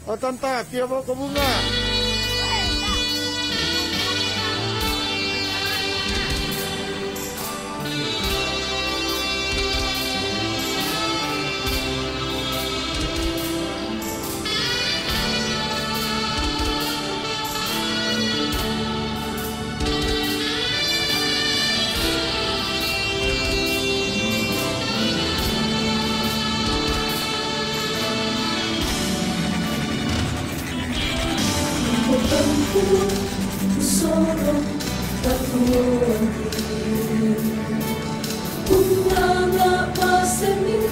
Oh tante, dia mau ke bunga. Sorong tak bunga ngapa seni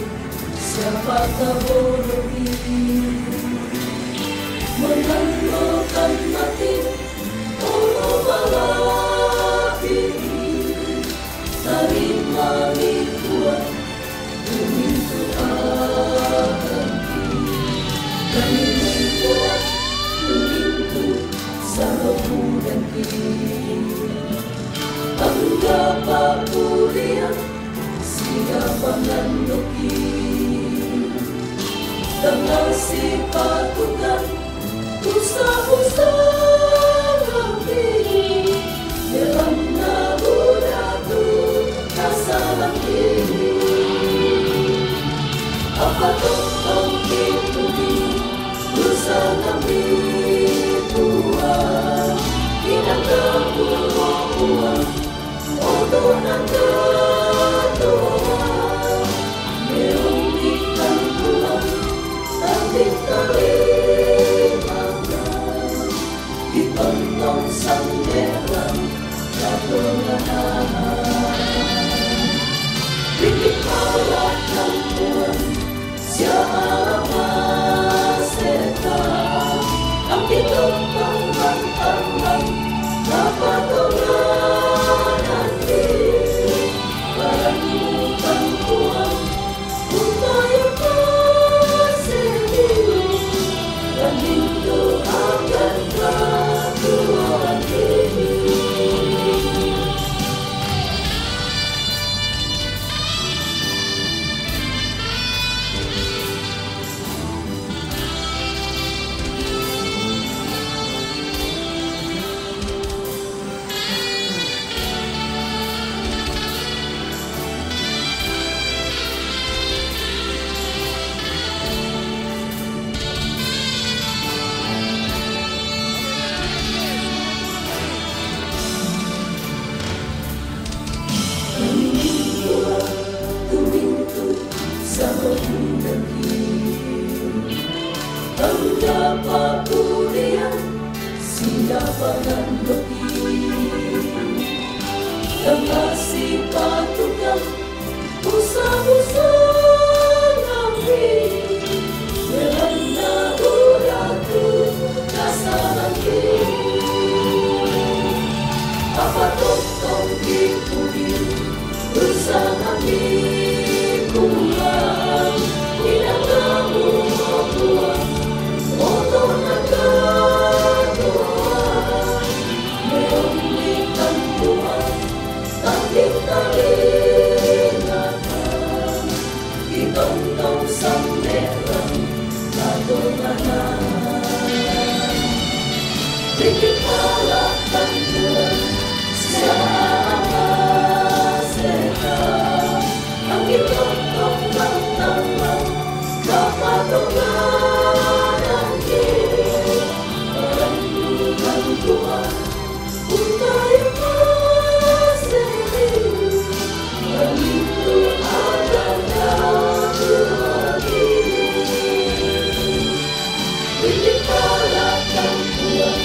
siapa kabologi menanggokan mati tolong balaki terima kuat demi Tuhan kami kuat demi Salomu dan anggap aku lihat siapa nandoki dengan si patukan usah-usah nanti dalam naburaku rasa lagi apa tentang itu usah nanti Tuhan tidak terbuang untuk nanti Tuhan merugikan Tuhan tapi terima di pentong sang derang tak pernah bikin malahkan Tuhan siapa setan ambil tangan dapat Tuhan nanti menemukan Tuhan untuk yang kasih dan hidup akan Tuhan ini. Anggap aku lihat siapa nandoki dan kasih patukan usah-usah nanti melanda uratu rasa lagi apa tentang dipudi usah nanti pulang tidak kamu pulang untuk negara Tuhan merugikan Tuhan tapi terinakan di tentang sang derang tak pernah bikin malahkan Tuhan siapa setan ambil tentang tangan dapat Tuhan nanti menemukan Tuhan untuk yang kasih dan itu adanya Tuhan ini bikin malahkan Tuhan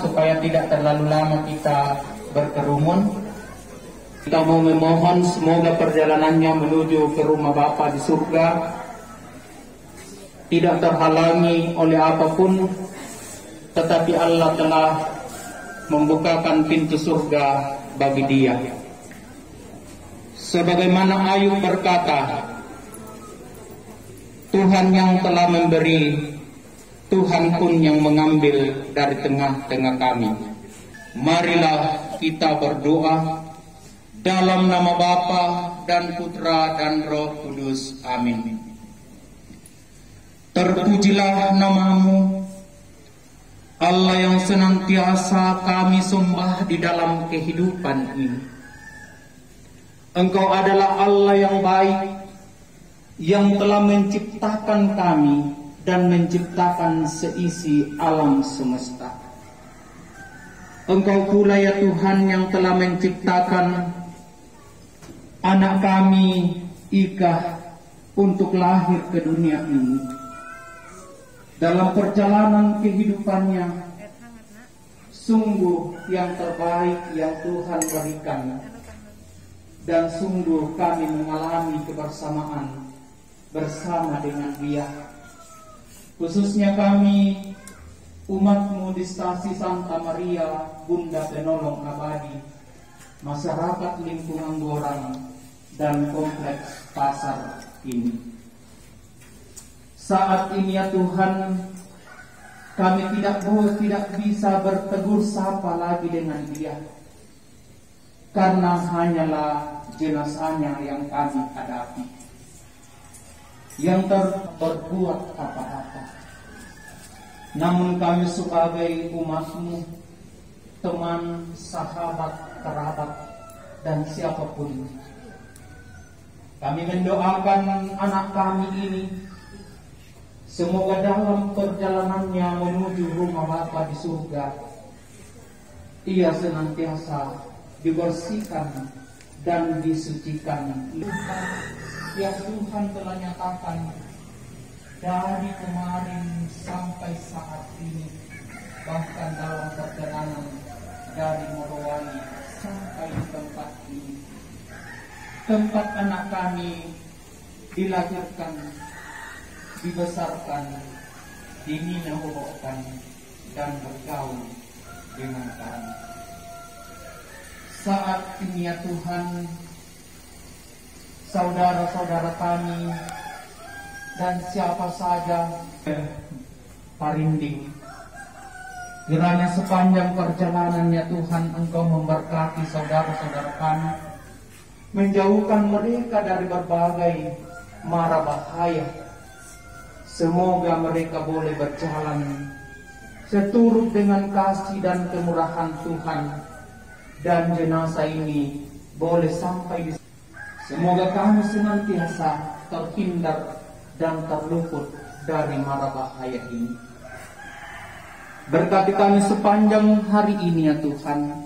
Supaya tidak terlalu lama kita berkerumun, kita mau memohon semoga perjalanannya menuju ke rumah Bapa di surga tidak terhalangi oleh apapun, tetapi Allah telah membukakan pintu surga bagi dia. Sebagaimana Ayub berkata, Tuhan yang telah memberi, Tuhan pun yang mengambil dari tengah-tengah kami. Marilah kita berdoa dalam nama Bapa dan Putra dan Roh Kudus. Amin. Terpujilah nama-Mu, Allah yang senantiasa kami sembah di dalam kehidupan ini. Engkau adalah Allah yang baik, yang telah menciptakan kami dan menciptakan seisi alam semesta. Engkau pula ya Tuhan yang telah menciptakan anak kami Ika untuk lahir ke dunia ini. Dalam perjalanan kehidupannya, sungguh yang terbaik yang Tuhan berikan, dan sungguh kami mengalami kebersamaan bersama dengan Dia. Khususnya kami, umat-Mu di Stasi Santa Maria, Bunda Penolong Abadi, masyarakat lingkungan Gorang, dan kompleks pasar ini. Saat ini ya Tuhan, kami tidak bisa bertegur sapa lagi dengan Dia, karena hanyalah jenazahnya yang kami hadapi, yang berbuat apa-apa. Namun kami sebagai umat-Mu, teman, sahabat, kerabat, dan siapapun, kami mendoakan anak kami ini, semoga dalam perjalanannya menuju rumah Bapa di surga, ia senantiasa dibersihkan dan disucikan. Yang Tuhan telah nyatakan dari kemarin sampai saat ini, bahkan dalam perjalanan dari Morowali sampai di tempat ini, tempat anak kami dilahirkan, dibesarkan, diminahokan, dan bergaul dengan kami. Saat ini ya Tuhan, saudara-saudara kami dan siapa saja parinding, kiranya sepanjang perjalanan ya Tuhan, Engkau memberkati saudara-saudara kami, menjauhkan mereka dari berbagai mara bahaya. Semoga mereka boleh berjalan seturut dengan kasih dan kemurahan Tuhan, dan jenazah ini boleh sampai di. Semoga kami senantiasa terhindar dan terluput dari mara bahaya ini. Berkati kami sepanjang hari ini ya Tuhan.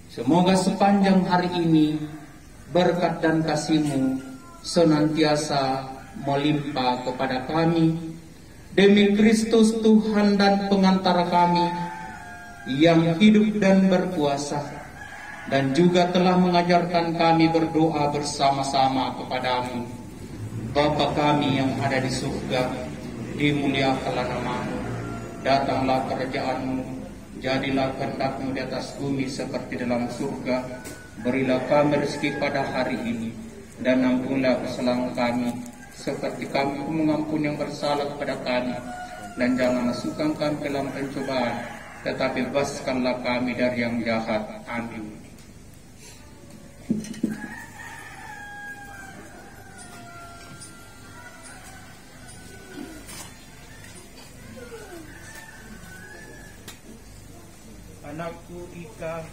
Semoga sepanjang hari ini berkat dan kasih-Mu senantiasa melimpah kepada kami, demi Kristus Tuhan dan pengantara kami, yang hidup dan berkuasa, dan juga telah mengajarkan kami berdoa bersama-sama kepada-Mu. Bapa kami yang ada di surga, dimuliakanlah nama-Mu, datanglah kerajaan-Mu, jadilah kehendak-Mu di atas bumi seperti dalam surga. Berilah kami rezeki pada hari ini, dan ampunlah kesalahan kami, seperti kami mengampuni yang bersalah kepada kami, dan jangan masukkan kami ke dalam pencobaan, tetapi bebaskanlah kami dari yang jahat. Amin. Anakku Ika,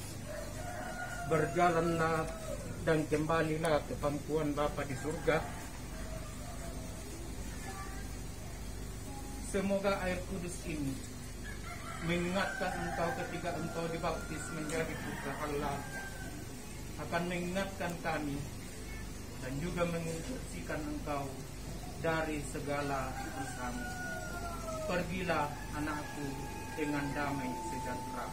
berjalanlah dan kembalilah ke pangkuan Bapa di surga. Semoga air kudus ini mengingatkan engkau ketika engkau dibaptis menjadi putra Allah, akan mengingatkan kami dan juga menginstruksikan engkau dari segala dosamu. Pergilah anakku dengan damai sejahtera.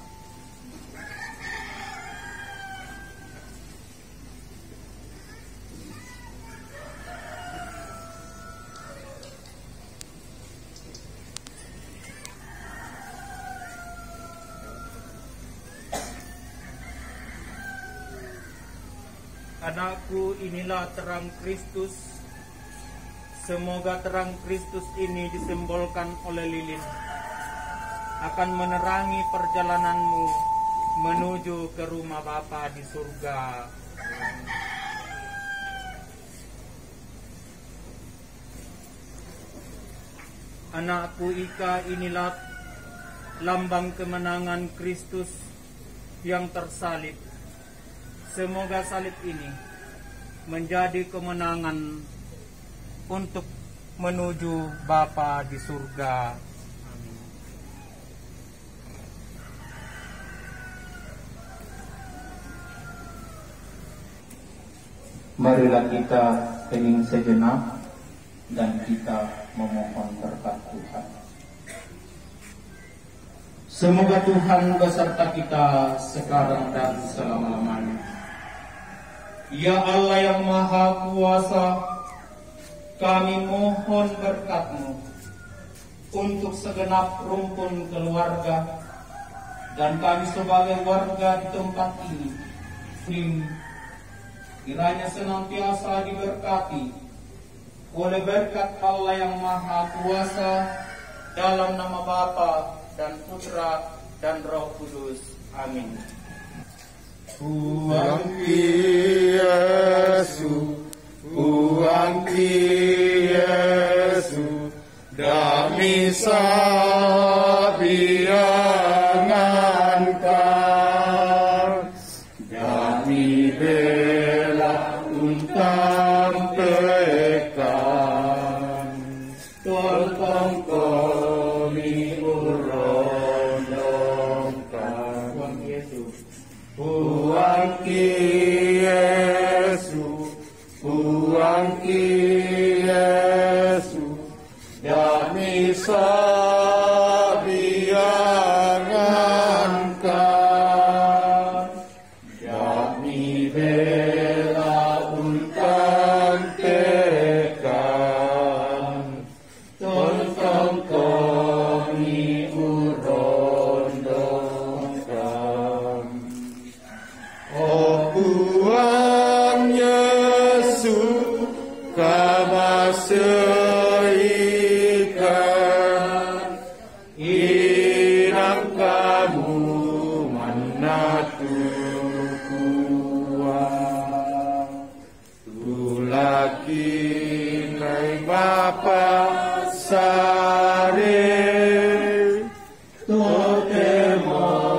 Anakku, inilah terang Kristus. Semoga terang Kristus ini disimbolkan oleh lilin, akan menerangi perjalananmu menuju ke rumah Bapa di surga. Anakku Ika, inilah lambang kemenangan Kristus yang tersalib. Semoga salib ini menjadi kemenangan untuk menuju Bapa di surga. Amin. Marilah kita hening sejenak dan kita memohon berkat Tuhan. Semoga Tuhan beserta kita sekarang dan selama-lamanya. Ya Allah yang Maha Kuasa, kami mohon berkat-Mu untuk segenap rumpun keluarga dan kami sebagai warga di tempat ini. Kiranya senantiasa diberkati oleh berkat Allah yang Maha Kuasa, dalam nama Bapa dan Putra dan Roh Kudus. Amin. Tuhan Yesus, Tuhan Yesus, dami sabiangankan, dami bela untang pekan, tolong kami urondongkan. Tuhan Yesus, Tuhan Yesus, Tuhan Yesus, dami sabiangankan, dami bela untang tekan, tolong kami urondongkan. Oh Tuhan Yesus, kamaseikan, inang kamu manatu kuat, tulaki nai Bapa sare, totemo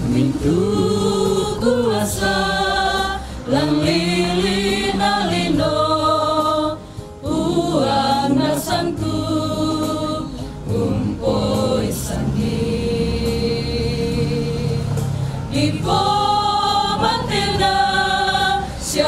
Mintu kuasa lang lili nalino uang nasanku umpoi sangi ipo matena sia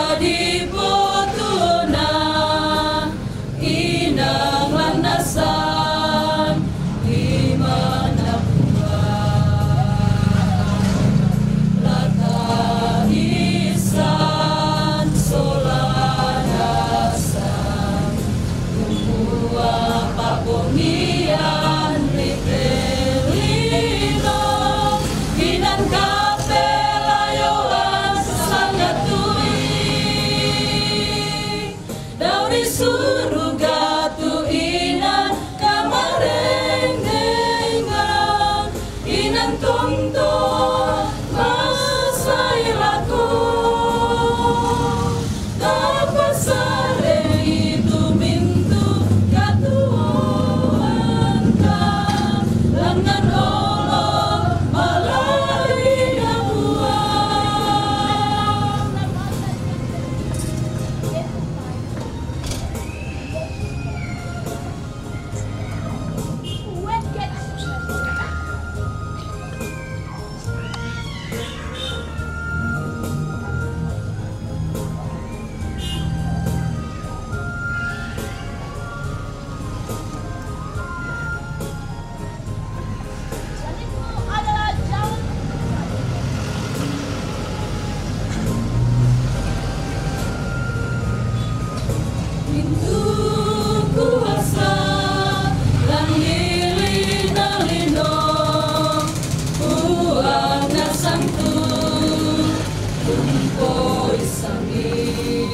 isangi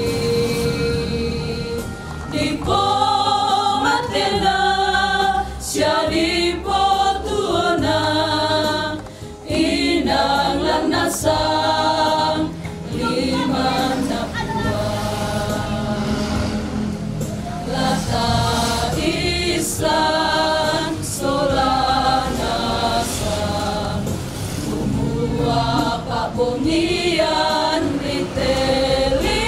di pomatena sia di potuona inang lang nasang liman na buwan lata islan solanasang bumua pabungian ritelina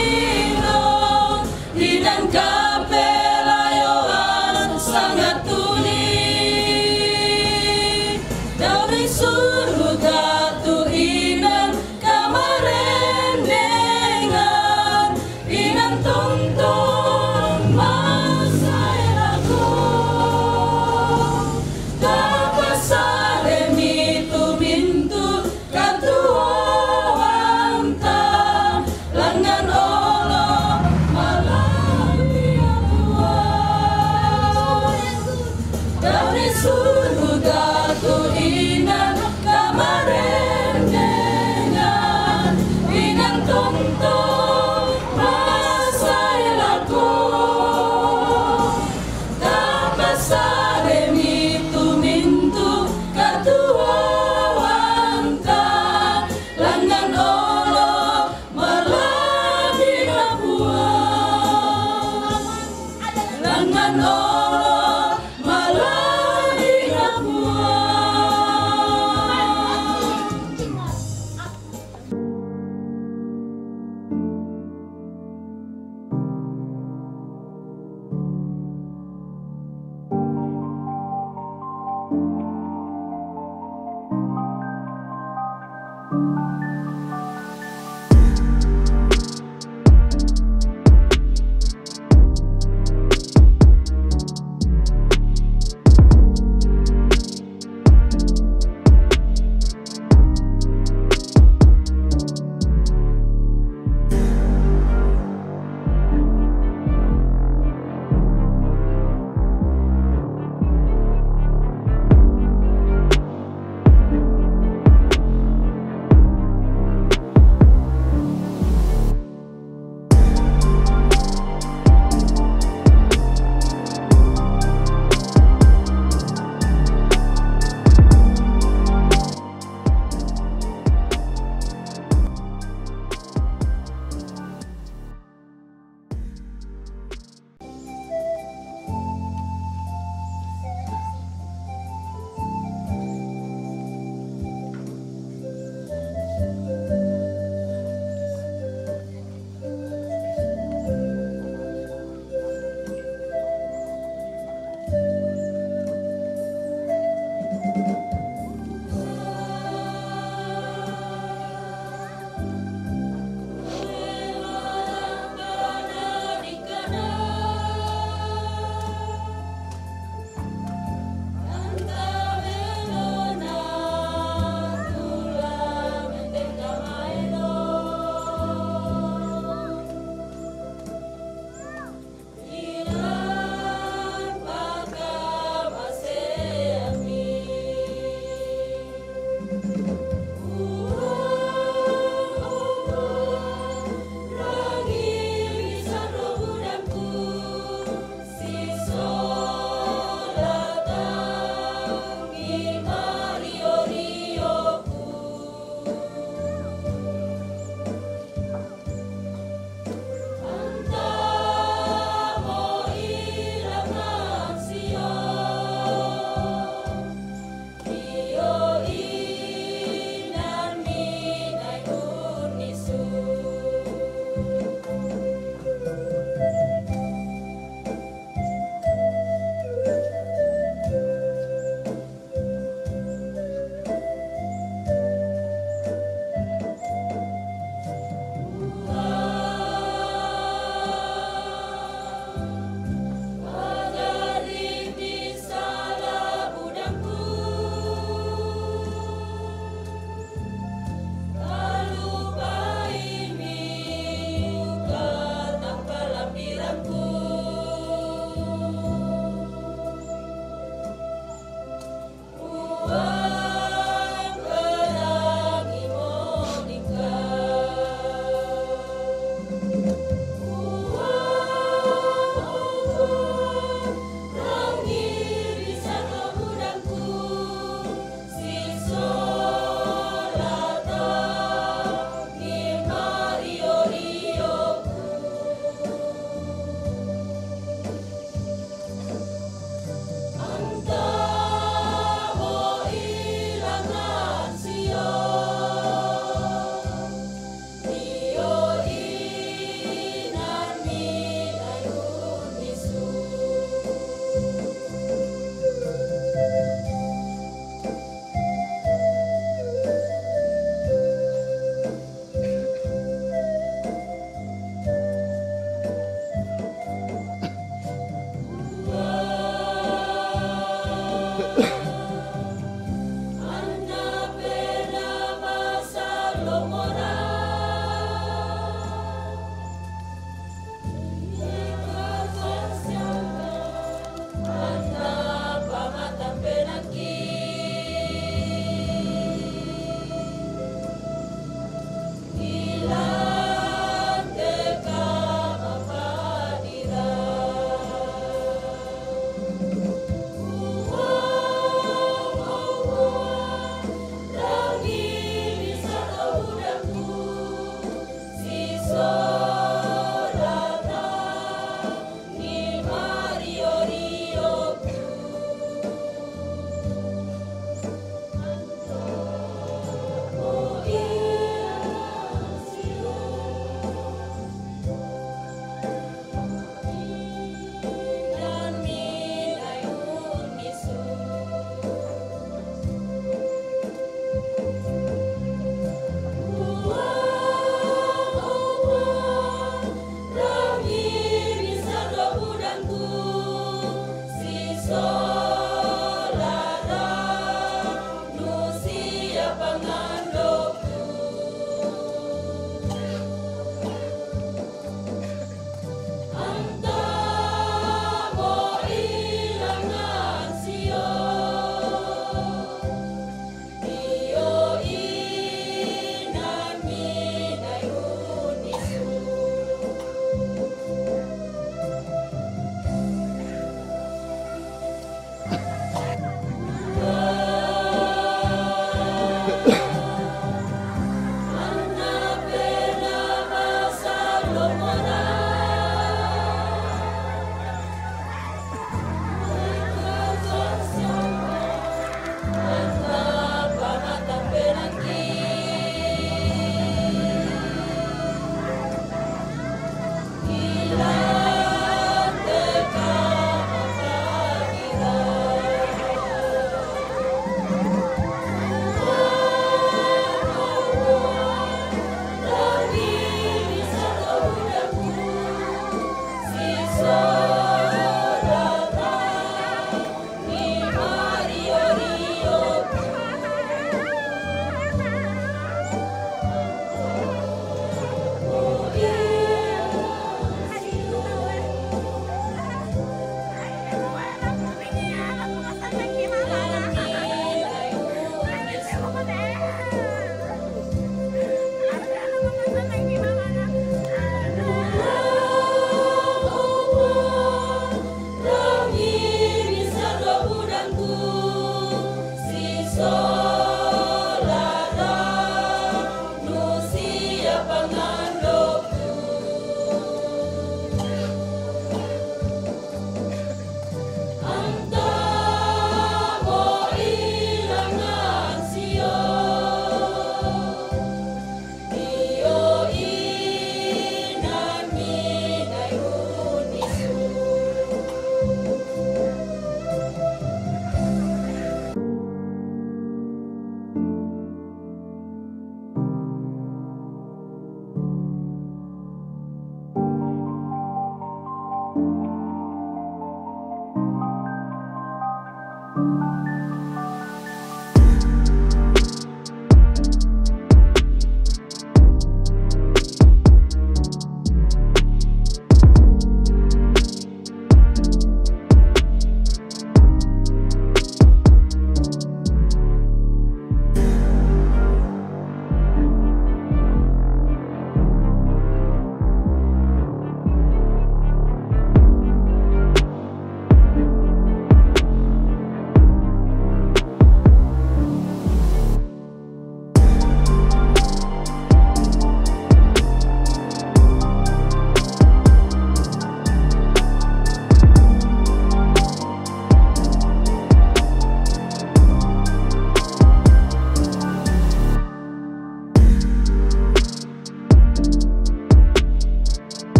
So